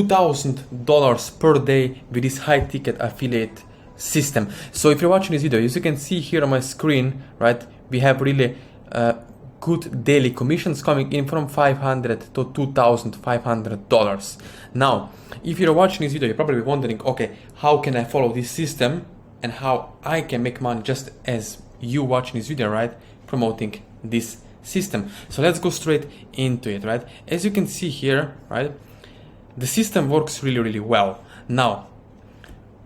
$2,000 per day with this high ticket affiliate system. So if you're watching this video, as you can see here on my screen, right, we have really good daily commissions coming in from $500 to $2,500. Now, if you're watching this video, you're probably wondering, okay, how can I follow this system and how I can make money just as you watching this video, right, promoting this system. So let's go straight into it, right? As you can see here, right, the system works really well. Now,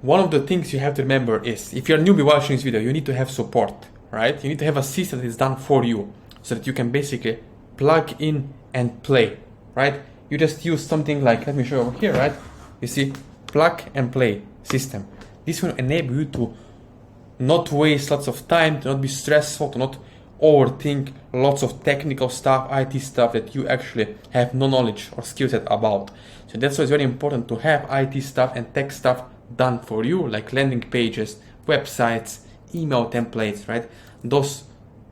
one of the things you have to remember is, if you're a newbie watching this video, you need to have support, right? You need to have a system that is done for you so that you can basically plug in and play, right? You just use something like, let me show you over here, right? You see, plug and play system. This will enable you to not waste lots of time, to not be stressful, to not overthink lots of technical stuff, IT stuff that you actually have no knowledge or skill set about. So that's why it's very important to have IT stuff and tech stuff done for you, like landing pages, websites, email templates, right? Those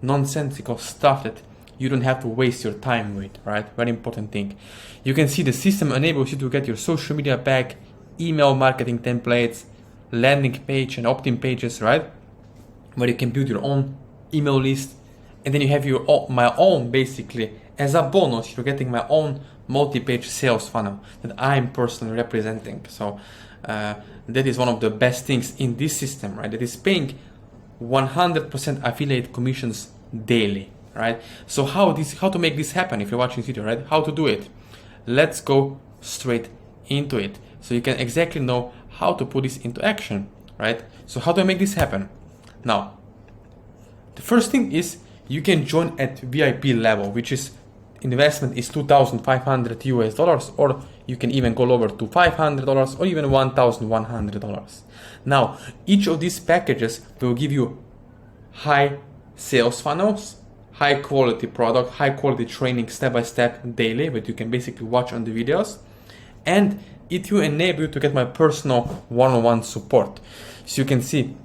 nonsensical stuff that you don't have to waste your time with, right? Very important thing. You can see the system enables you to get your social media back, email marketing templates, landing page and opt-in pages, right? Where you can build your own email list. And then you have my own, basically, as a bonus, you're getting my own multi-page sales funnel that I'm personally representing. So that is one of the best things in this system, right? That is paying 100% affiliate commissions daily, right? So how to make this happen? If you're watching this video, right? How to do it? Let's go straight into it, so you can exactly know how to put this into action, right? So how do I make this happen? Now, the first thing is you can join at VIP level, which is investment is $2,500 US, or you can even go lower to $500 or even $1,100. Now, each of these packages will give you high sales funnels, high quality product, high quality training step by step daily, that you can basically watch on the videos, and it will enable you to get my personal one-on-one support. So you can see,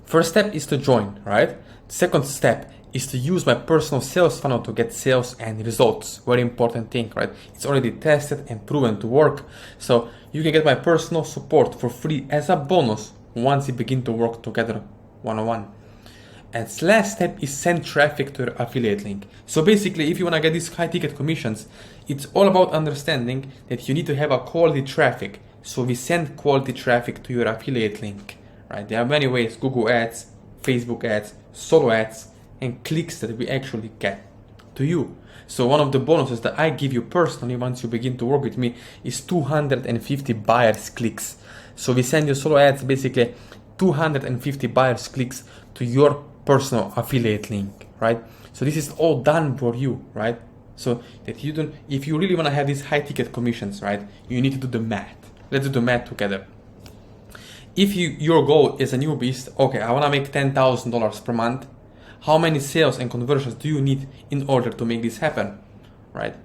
first step is to join, right? Second step is to use my personal sales funnel to get sales and results. Very important thing, right? It's already tested and proven to work. So you can get my personal support for free as a bonus once you begin to work together one-on-one. And last step is send traffic to your affiliate link. So basically, if you want to get these high ticket commissions, it's all about understanding that you need to have a quality traffic. So we send quality traffic to your affiliate link, right? There are many ways: Google ads, Facebook ads, solo ads, and clicks that we actually get to you. So one of the bonuses that I give you personally once you begin to work with me is 250 buyers clicks. So we send you solo ads, basically 250 buyers clicks to your personal affiliate link, right? So this is all done for you, right? So that you don't, if you really want to have these high ticket commissions, right, you need to do the math. Let's do the math together. If your goal is a new beast, okay, I want to make $10,000 per month. How many sales and conversions do you need in order to make this happen, right?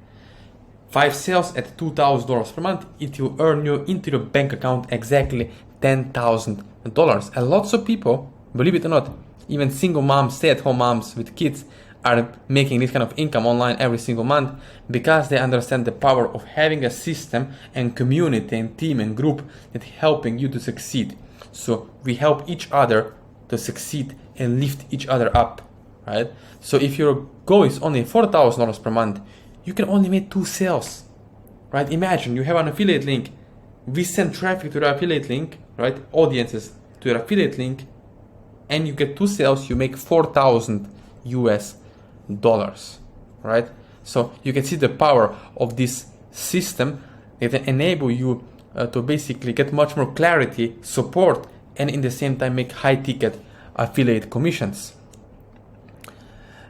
5 sales at $2,000 per month, it will earn you into your bank account exactly $10,000. And lots of people, believe it or not, even single moms, stay-at-home moms with kids, are making this kind of income online every single month because they understand the power of having a system and community and team and group that helping you to succeed. So we help each other to succeed and lift each other up, right? So if your goal is only $4,000 per month, you can only make 2 sales, right? Imagine you have an affiliate link. We send traffic to your affiliate link, right? Audiences to your affiliate link, and you get 2 sales, you make $4,000 US, right? So you can see the power of this system that enable you to basically get much more clarity, support, and in the same time make high ticket affiliate commissions.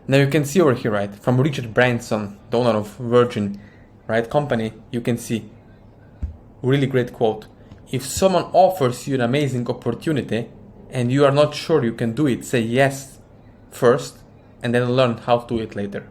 Now you can see over here, right, from Richard Branson, the owner of Virgin, right, company, you can see really great quote: if someone offers you an amazing opportunity and you are not sure you can do it, say yes first and then learn how to do it later.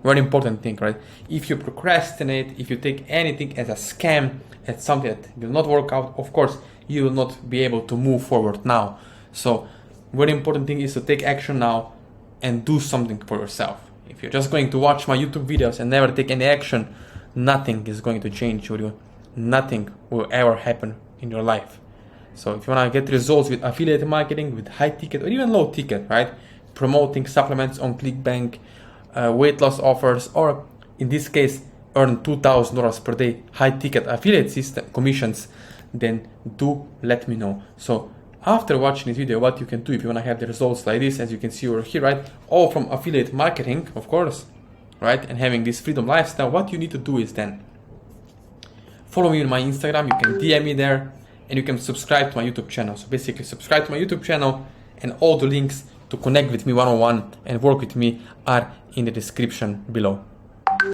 Very important thing, right? If you procrastinate, if you take anything as a scam, as something that will not work out, of course you will not be able to move forward now. So very important thing is to take action now and do something for yourself. If you're just going to watch my YouTube videos and never take any action, nothing is going to change for you. nothing will ever happen in your life. So if you want to get results with affiliate marketing, with high ticket or even low ticket, right? Promoting supplements on ClickBank, weight loss offers, or in this case, earn $2,000 per day high ticket affiliate system commissions, then do let me know. So after watching this video, what you can do if you want to have the results like this, as you can see over here, right? All from affiliate marketing, of course, right? And having this freedom lifestyle, what you need to do is then follow me on my Instagram, you can DM me there, and you can subscribe to my YouTube channel. So basically subscribe to my YouTube channel, and all the links to connect with me one-on-one and work with me are in the description below.